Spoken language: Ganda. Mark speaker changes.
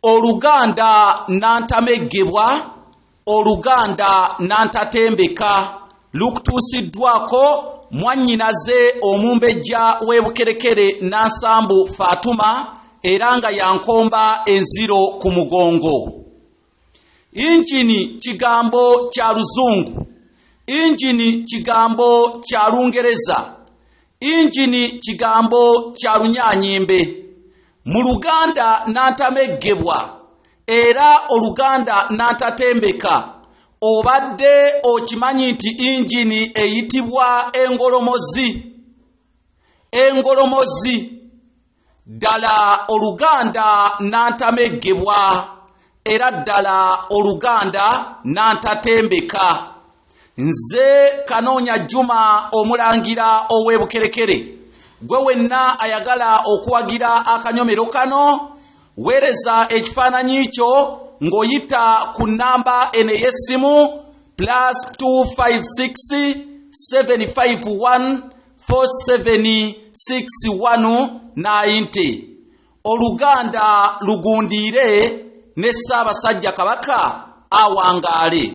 Speaker 1: Oluganda Nantamegebwa, Oluganda Nantatembeka lukutuusiddwako mwannyinaze Omumbejja w'Ebukerekere Nansambu Fatuma era nga yankomba enziro ku mugongo. Injini kigambo kya Luzungu, injini kigambo kya Lungereza, injini kigambo kya Lunyanyimbe. Mu Luganda Nantamegebwa era Oluganda Nantatembeka obadde okimanyi nti injini eyitibwa engolomozi. Engolomozi ddala Oluganda Nantamegebwa era ddala Oluganda Nantatembeka. Nze Kanoonya Juma Omulangira ow'Ebukerekere, gwe wenna ayagala okuwagira akanyomero kano, weereza ekifaananyi kyo ng'oyita ku nnamba eno ey'essimu +256 751 476190. Oluganda lugundiire ne Ssaabasajja Kabaka awangaale.